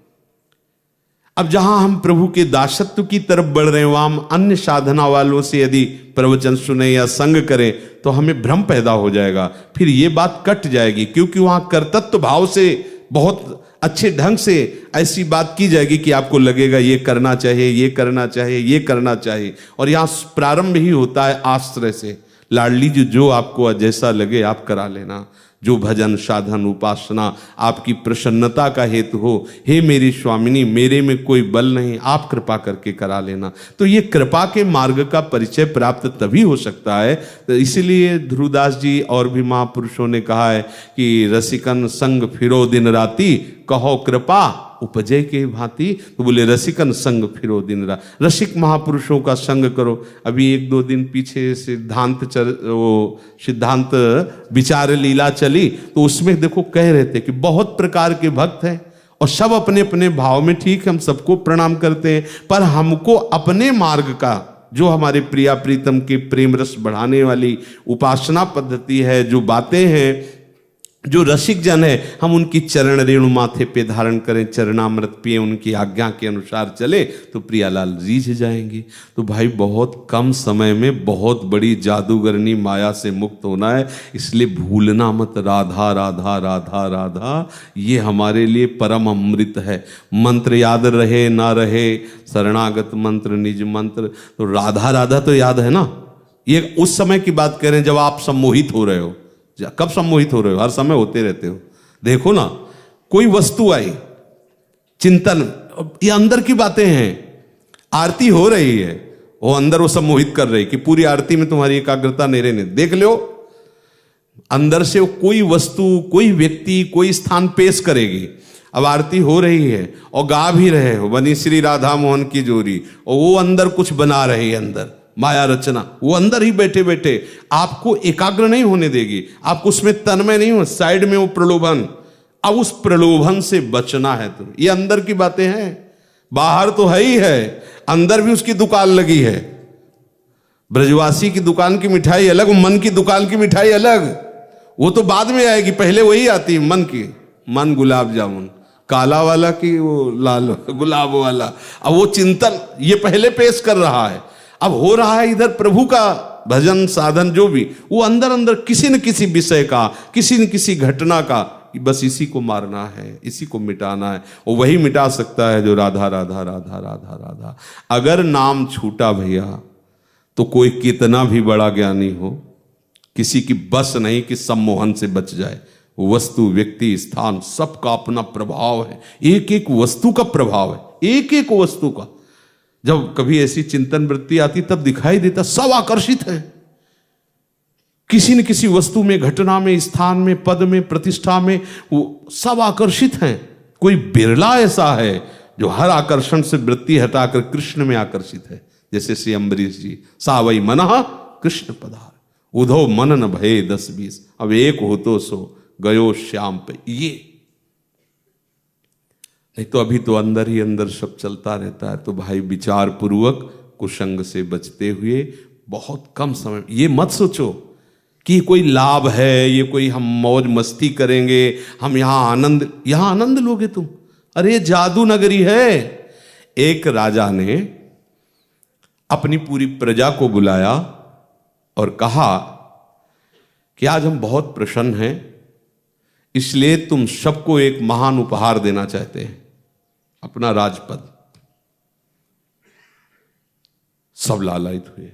अब जहां हम प्रभु के दासत्व की तरफ बढ़ रहे हैं, वहां हम अन्य साधना वालों से यदि प्रवचन सुने या संग करें तो हमें भ्रम पैदा हो जाएगा, फिर ये बात कट जाएगी। क्योंकि वहां कर्तृत्व भाव से बहुत अच्छे ढंग से ऐसी बात की जाएगी कि आपको लगेगा ये करना चाहिए, ये करना चाहिए, ये करना चाहिए। और यहाँ प्रारंभ ही होता है आश्रय से। लाडली जी, जो आपको जैसा लगे आप करा लेना, जो भजन साधन उपासना आपकी प्रसन्नता का हेतु हो। हे मेरी स्वामिनी, मेरे में कोई बल नहीं, आप कृपा करके करा लेना। तो ये कृपा के मार्ग का परिचय प्राप्त तभी हो सकता है। तो इसीलिए ध्रुवदास जी और भी महापुरुषों ने कहा है कि रसिकन संग फिरो दिन राती, कहो कृपा उपजय के भांति। तो बोले रसिकन संग फिरो दिन रात, रसिक महापुरुषों का संग करो। अभी 1-2 दिन पीछे सिद्धांत विचार लीला चली, तो उसमें देखो कह रहे थे कि बहुत प्रकार के भक्त हैं और सब अपने अपने भाव में ठीक है, हम सबको प्रणाम करते हैं, पर हमको अपने मार्ग का, जो हमारे प्रिया प्रीतम के प्रेम रस बढ़ाने वाली उपासना पद्धति है, जो बातें हैं, जो रसिक जन है, हम उनकी चरण रेणु माथे पे धारण करें, चरणामृत पिए, उनकी आज्ञा के अनुसार चले तो प्रियालाल रीझ जाएंगे। तो भाई बहुत कम समय में बहुत बड़ी जादूगरनी माया से मुक्त होना है, इसलिए भूलना मत राधा राधा राधा राधा, ये हमारे लिए परम अमृत है। मंत्र याद रहे ना रहे, शरणागत मंत्र निज मंत्र, तो राधा राधा तो याद है ना। ये उस समय की बात कह रहे हैं जब आप सम्मोहित हो रहे हो। कब सम्मोहित हो रहे हो? हर समय होते रहते हो। देखो ना, कोई वस्तु आई, चिंतन, ये अंदर की बातें हैं। आरती हो रही है, वो अंदर वो सम्मोहित कर रही कि पूरी आरती में तुम्हारी एकाग्रता नहीं रहने, देख लो अंदर से कोई वस्तु, कोई व्यक्ति, कोई स्थान पेश करेगी। अब आरती हो रही है और गा भी रहे हो बनी श्री राधा मोहन की जोरी, और वो अंदर कुछ बना रही है, अंदर माया रचना, वो अंदर ही बैठे बैठे आपको एकाग्र नहीं होने देगी, आपको उसमें तन्मय नहीं हो, साइड में वो प्रलोभन। अब उस प्रलोभन से बचना है। तो ये अंदर की बातें हैं, बाहर तो है ही है, अंदर भी उसकी दुकान लगी है। ब्रजवासी की दुकान की मिठाई अलग, मन की दुकान की मिठाई अलग, वो तो बाद में आएगी, पहले वही आती है मन की। मन गुलाब जामुन, काला वाला की वो लाल गुलाब वाला, अब वो चिंतन ये पहले पेश कर रहा है। अब हो रहा है इधर प्रभु का भजन साधन, जो भी वो अंदर अंदर किसी न किसी विषय का, किसी न किसी घटना का, बस इसी को मारना है, इसी को मिटाना है। वो वही मिटा सकता है जो राधा राधा राधा राधा राधा। अगर नाम छूटा भैया तो कोई कितना भी बड़ा ज्ञानी हो, किसी की बस नहीं कि सम्मोहन से बच जाए। वस्तु, व्यक्ति, स्थान, सबका अपना प्रभाव है, एक एक वस्तु का प्रभाव है, एक एक वस्तु का। जब कभी ऐसी चिंतन वृत्ति आती तब दिखाई देता सब आकर्षित है किसी न किसी वस्तु में, घटना में, स्थान में, पद में, प्रतिष्ठा में, वो सब आकर्षित हैं। कोई बिरला ऐसा है जो हर आकर्षण से वृत्ति हटाकर कृष्ण में आकर्षित है। जैसे श्री अम्बरीश जी, सावई मनः कृष्ण पधार, उधो मन न भये 10-20, अब एक हो तो सो गयो श्याम पे। ये नहीं तो अभी तो अंदर ही अंदर सब चलता रहता है। तो भाई विचार पूर्वक कुसंग से बचते हुए बहुत कम समय, ये मत सोचो कि कोई लाभ है, ये कोई हम मौज मस्ती करेंगे, हम यहां आनंद लोगे तुम। अरे जादू नगरी है। एक राजा ने अपनी पूरी प्रजा को बुलाया और कहा कि आज हम बहुत प्रसन्न हैं, इसलिए तुम सबको एक महान उपहार देना चाहते हैं, अपना राजपद। सब लालायित हुए,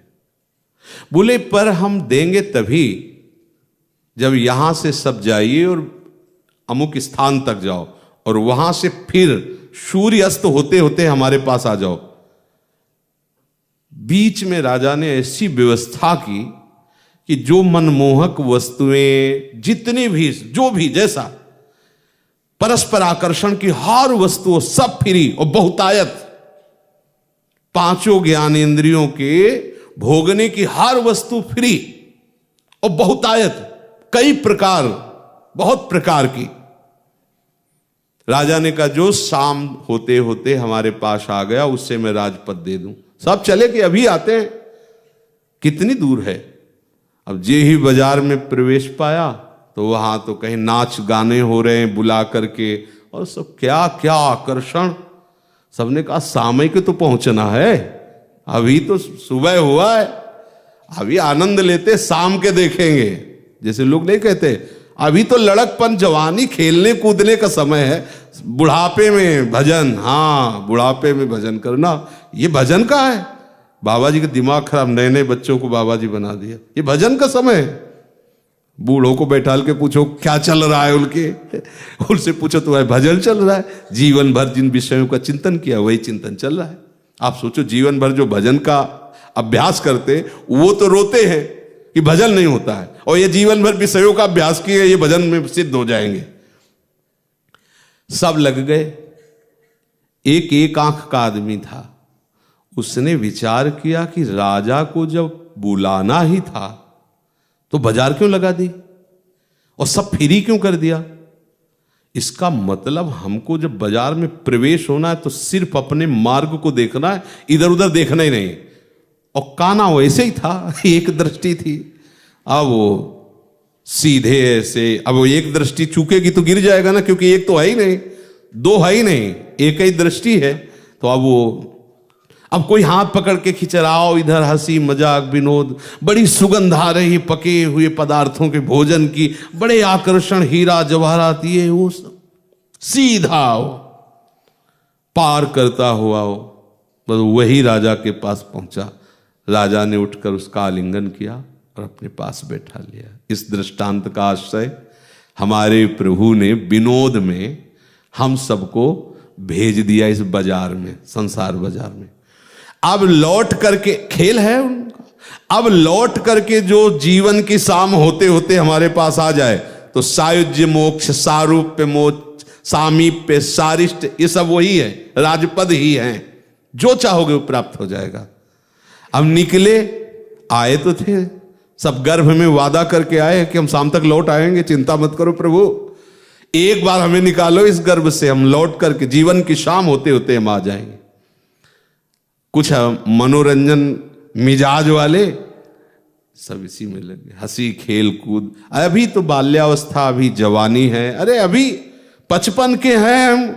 बोले पर हम देंगे तभी जब यहां से सब जाइए और अमुक स्थान तक जाओ और वहां से फिर सूर्य अस्त होते होते हमारे पास आ जाओ। बीच में राजा ने ऐसी व्यवस्था की कि जो मनमोहक वस्तुएं, जितने भी, जो भी जैसा परस्पर आकर्षण की हर वस्तु सब फ्री और बहुतायत। पांचों ज्ञानेंद्रियों के भोगने की हर वस्तु फ्री और बहुतायत, कई प्रकार, बहुत प्रकार की। राजा ने कहा जो शाम होते होते हमारे पास आ गया उससे मैं राजपद दे दूं। सब चले कि अभी आते हैं, कितनी दूर है। अब जे ही बाजार में प्रवेश पाया तो वहां तो कहीं नाच गाने हो रहे हैं बुला करके, और सब क्या क्या आकर्षण। सबने कहा शाम के तो पहुंचना है, अभी तो सुबह हुआ है, अभी आनंद लेते, शाम के देखेंगे। जैसे लोग नहीं कहते अभी तो लड़कपन, जवानी, खेलने कूदने का समय है। बुढ़ापे में भजन, हाँ बुढ़ापे में भजन करना, ये भजन का है। बाबा जी का दिमाग खराब, नए नए बच्चों को बाबा जी बना दिया। ये भजन का समय है। बूढ़ों को बैठाल के पूछो क्या चल रहा है उनके, उनसे पूछो तो भाई भजन चल रहा है। जीवन भर जिन विषयों का चिंतन किया वही चिंतन चल रहा है। आप सोचो जीवन भर जो भजन का अभ्यास करते वो तो रोते हैं कि भजन नहीं होता है, और ये जीवन भर विषयों का अभ्यास किए ये भजन में सिद्ध हो जाएंगे। सब लग गए। एक आंख का आदमी था, उसने विचार किया कि राजा को जब बुलाना ही था तो बाजार क्यों लगा दी और सब फ्री क्यों कर दिया। इसका मतलब हमको जब बाजार में प्रवेश होना है तो सिर्फ अपने मार्ग को देखना है, इधर उधर देखना ही नहीं। और काना वैसे ही था, एक दृष्टि थी। अब वो सीधे ऐसे, अब वो एक दृष्टि चूकेगी तो गिर जाएगा ना, क्योंकि एक तो है ही नहीं, दो है ही नहीं, एक ही दृष्टि है। तो अब कोई हाथ पकड़ के खिंच रहा, इधर हंसी मजाक विनोद, बड़ी सुगंध आ रही पके हुए पदार्थों के भोजन की, बड़े आकर्षण, हीरा जवाहरात, ये वो सीधा हो पार करता हुआ हो, बस वही राजा के पास पहुंचा। राजा ने उठकर उसका आलिंगन किया और अपने पास बैठा लिया। इस दृष्टांत का आश्रय हमारे प्रभु ने विनोद में हम सबको भेज दिया इस बाजार में, संसार बाजार में। अब लौट करके खेल है उनका, अब लौट करके जो जीवन की शाम होते होते हमारे पास आ जाए तो सायुज्य मोक्ष, सारूप्य मोक्ष, सामीप्य, सारिष्ट, ये सब वही है, राजपद ही है। जो चाहोगे वो प्राप्त हो जाएगा। अब निकले, आए तो थे सब, गर्भ में वादा करके आए कि हम शाम तक लौट आएंगे, चिंता मत करो प्रभु, एक बार हमें निकालो इस गर्भ से, हम लौट करके जीवन की शाम होते होते हम आ जाएंगे। कुछ मनोरंजन मिजाज वाले सब इसी में लगे, हंसी खेल कूद। अभी तो बाल्यावस्था, अभी जवानी है, अरे अभी 55 के हैं हम,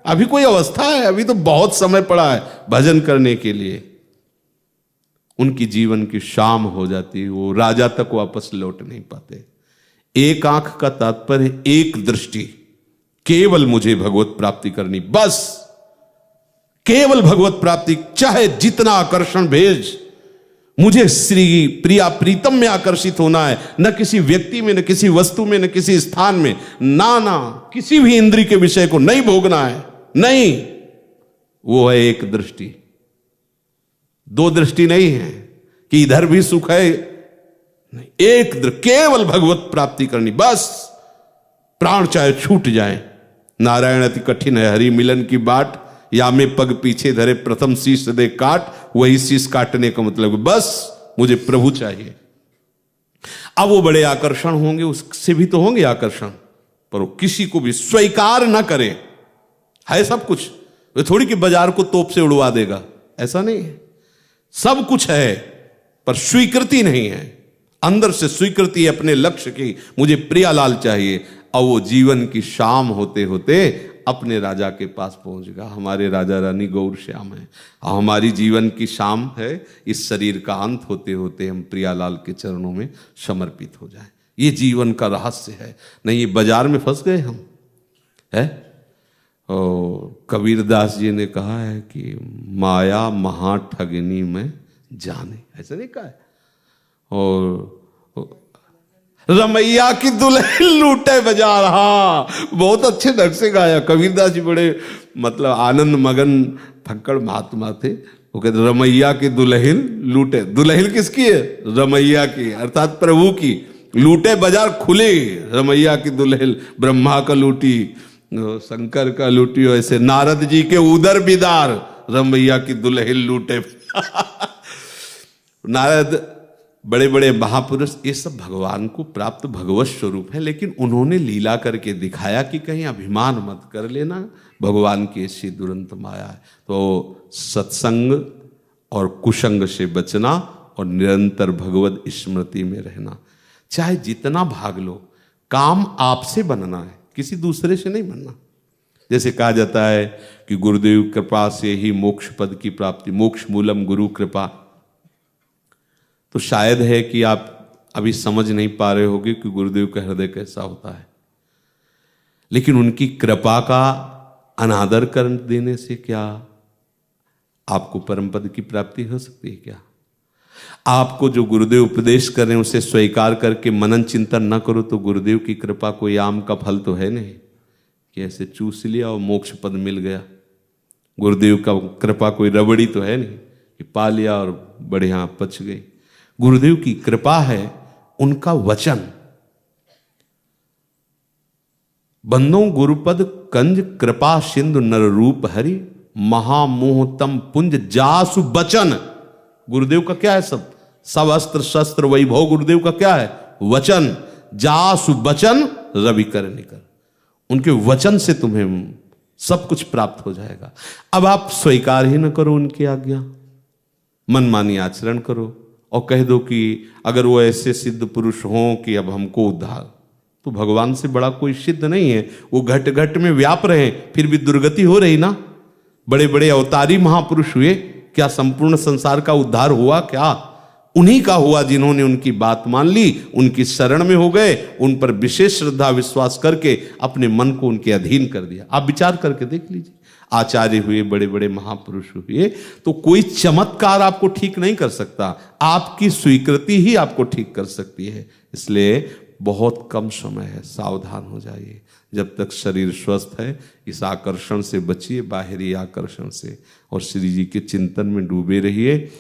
अभी कोई अवस्था है, अभी तो बहुत समय पड़ा है भजन करने के लिए। उनकी जीवन की शाम हो जाती है, वो राजा तक वापस लौट नहीं पाते। एक आंख का तात्पर्य एक दृष्टि, केवल मुझे भगवत प्राप्ति करनी, बस केवल भगवत प्राप्ति, चाहे जितना आकर्षण भेज, मुझे श्री प्रिया प्रीतम में आकर्षित होना है, न किसी व्यक्ति में, न किसी वस्तु में, न किसी स्थान में, ना किसी भी इंद्रिय के विषय को नहीं भोगना है, नहीं। वो है एक दृष्टि, दो दृष्टि नहीं है कि इधर भी सुख है, नहीं, एक केवल भगवत प्राप्ति करनी, बस प्राण चाहे छूट जाए। नारायण अति कठिन है हरि मिलन की बाट, या में पग पीछे धरे प्रथम शीश दे काट, वही शीश काटने का मतलब बस मुझे प्रभु चाहिए। अब वो बड़े आकर्षण होंगे, उससे भी तो होंगे आकर्षण, पर वो किसी को भी स्वीकार ना करे, है सब कुछ। वे थोड़ी कि बाजार को तोप से उड़वा देगा, ऐसा नहीं है। सब कुछ है पर स्वीकृति नहीं है, अंदर से स्वीकृति अपने लक्ष्य की, मुझे प्रियालाल चाहिए। और वो जीवन की शाम होते होते अपने राजा के पास पहुंच गया। हमारे राजा रानी गौर श्याम है, और हमारी जीवन की शाम है इस शरीर का अंत होते होते हम प्रियालाल के चरणों में समर्पित हो जाएं। ये जीवन का रहस्य है, नहीं ये बाजार में फंस गए हम है। और कबीरदास जी ने कहा है कि माया महा ठगनी में जाने, ऐसा नहीं कहा है। और रमैया की दुल्हन लूटे बाजार, हाँ बहुत अच्छे ढंग से गाया कबीरदास जी, बड़े मतलब आनंद मगन फक्कड़ महात्मा थे। वो कहते रमैया की दुल्हन लूटे, दुल्हन किसकी है? रमैया की, अर्थात प्रभु की। लूटे बाजार खुले, रमैया की दुल्हन ब्रह्मा का लूटी, शंकर का लूटी, ऐसे नारद जी के उदर बिदार, रमैया की दुल्हन लूटे। नारद बड़े बड़े महापुरुष, ये सब भगवान को प्राप्त भगवत स्वरूप है, लेकिन उन्होंने लीला करके दिखाया कि कहीं अभिमान मत कर लेना, भगवान की ऐसी दुरंत माया है। तो सत्संग और कुसंग से बचना और निरंतर भगवत स्मृति में रहना। चाहे जितना भाग लो, काम आपसे बनना है, किसी दूसरे से नहीं बनना। जैसे कहा जाता है कि गुरुदेव कृपा से ही मोक्ष पद की प्राप्ति, मोक्ष मूलम गुरु कृपा। तो शायद है कि आप अभी समझ नहीं पा रहे होगे कि गुरुदेव का हृदय कैसा होता है, लेकिन उनकी कृपा का अनादर कर देने से क्या आपको परम पद की प्राप्ति हो सकती है? क्या आपको जो गुरुदेव उपदेश कर रहे हैं उसे स्वीकार करके मनन चिंतन न करो तो गुरुदेव की कृपा कोई आम का फल तो है नहीं कि ऐसे चूस लिया और मोक्ष पद मिल गया। गुरुदेव का कृपा कोई रबड़ी तो है नहीं कि पा लिया और बढ़िया पच गई। गुरुदेव की कृपा है उनका वचन। बंदों गुरुपद कंज कृपा सिंधु नर रूप हरि महामोहतम पुंज जासु बचन। गुरुदेव का क्या है? सब अस्त्र शस्त्र वैभव गुरुदेव का क्या है? वचन। जासु बचन रवि कर निकर। उनके वचन से तुम्हें सब कुछ प्राप्त हो जाएगा। अब आप स्वीकार ही न करो उनकी आज्ञा, मनमानी आचरण करो और कह दो कि अगर वो ऐसे सिद्ध पुरुष हों कि अब हमको उद्धार, तो भगवान से बड़ा कोई सिद्ध नहीं है। वो घट घट में व्याप रहे फिर भी दुर्गति हो रही ना। बड़े बड़े अवतारी महापुरुष हुए, क्या संपूर्ण संसार का उद्धार हुआ? क्या उन्हीं का हुआ जिन्होंने उनकी बात मान ली, उनकी शरण में हो गए, उन पर विशेष श्रद्धा विश्वास करके अपने मन को उनके अधीन कर दिया। आप विचार करके देख लीजिए, आचार्य हुए, बड़े बड़े महापुरुष हुए, तो कोई चमत्कार आपको ठीक नहीं कर सकता, आपकी स्वीकृति ही आपको ठीक कर सकती है। इसलिए बहुत कम समय है, सावधान हो जाइए। जब तक शरीर स्वस्थ है इस आकर्षण से बचिए, बाहरी आकर्षण से, और श्री जी के चिंतन में डूबे रहिए।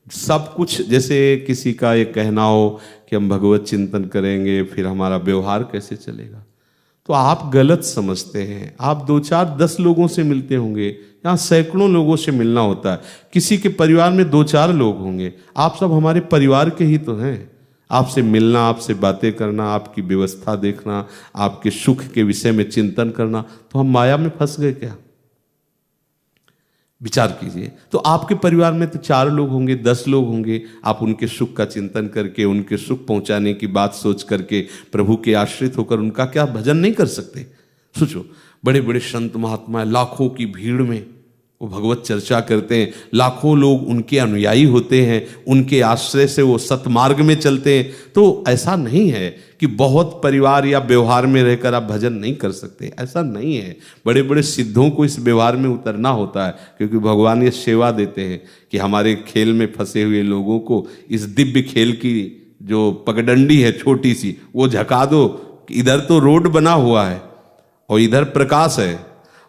सब कुछ, जैसे किसी का ये कहना हो कि हम भगवत चिंतन करेंगे फिर हमारा व्यवहार कैसे चलेगा, तो आप गलत समझते हैं। आप 2 4 10 लोगों से मिलते होंगे, यहाँ सैकड़ों लोगों से मिलना होता है। किसी के परिवार में 2 4 लोग होंगे, आप सब हमारे परिवार के ही तो हैं। आपसे मिलना, आपसे बातें करना, आपकी व्यवस्था देखना, आपके सुख के विषय में चिंतन करना, तो हम माया में फंस गए क्या? विचार कीजिए। तो आपके परिवार में तो 4 लोग होंगे, 10 लोग होंगे, आप उनके सुख का चिंतन करके, उनके सुख पहुंचाने की बात सोच करके, प्रभु के आश्रित होकर उनका क्या भजन नहीं कर सकते? सोचो, बड़े बड़े संत महात्मा लाखों की भीड़ में वो भगवत चर्चा करते हैं, लाखों लोग उनके अनुयायी होते हैं, उनके आश्रय से वो सतमार्ग में चलते हैं। तो ऐसा नहीं है कि बहुत परिवार या व्यवहार में रहकर आप भजन नहीं कर सकते, ऐसा नहीं है। बड़े बड़े सिद्धों को इस व्यवहार में उतरना होता है, क्योंकि भगवान ये सेवा देते हैं कि हमारे खेल में फंसे हुए लोगों को इस दिव्य खेल की जो पगडंडी है छोटी सी, वो झका दो। इधर तो रोड बना हुआ है और इधर प्रकाश है,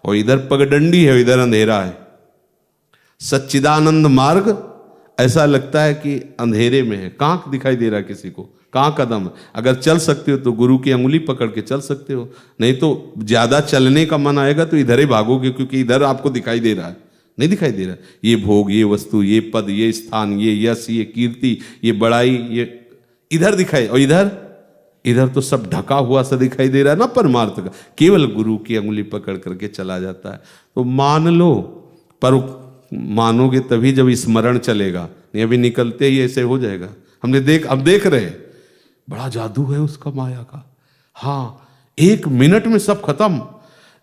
और इधर पगडंडी है, इधर अंधेरा है। सच्चिदानंद मार्ग ऐसा लगता है कि अंधेरे में है, कहाँ दिखाई दे रहा है किसी को, कहाँ कदम? अगर चल सकते हो तो गुरु की अंगुली पकड़ के चल सकते हो, नहीं तो ज्यादा चलने का मन आएगा तो इधर ही भागोगे, क्योंकि इधर आपको दिखाई दे रहा है, नहीं दिखाई दे रहा। ये भोग, ये वस्तु, ये पद, ये स्थान, ये यश, ये कीर्ति, ये बड़ाई, ये इधर दिखाई, और इधर तो सब ढका हुआ सा दिखाई दे रहा है ना परमार्थ का। केवल गुरु की अंगुली पकड़ करके चला जाता है। तो मान लो, पर मानोगे तभी जब स्मरण चलेगा, नहीं अभी निकलते ही ऐसे हो जाएगा। अब देख रहे हैं, बड़ा जादू है उसका, माया का। हाँ, 1 मिनट में सब खत्म।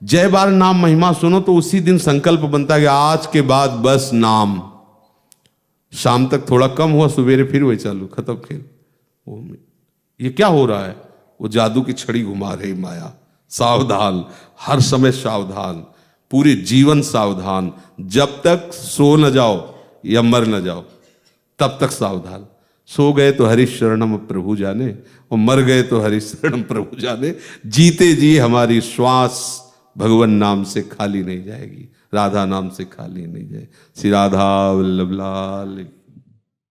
जय बार नाम महिमा सुनो तो उसी दिन संकल्प बनता है कि आज के बाद बस नाम। शाम तक थोड़ा कम हुआ, सवेरे फिर वही चालू, खत्म खेल। ये क्या हो रहा है? वो जादू की छड़ी घुमा रही माया। सावधान, हर समय सावधान, पूरे जीवन सावधान। जब तक सो न जाओ या मर न जाओ तब तक सावधान। सो गए तो हरि शरणम प्रभु जाने, और मर गए तो हरि शरणम प्रभु जाने। जीते जी हमारी श्वास भगवान नाम से खाली नहीं जाएगी, राधा नाम से खाली नहीं जाए। श्री राधा वल्लभ लाल।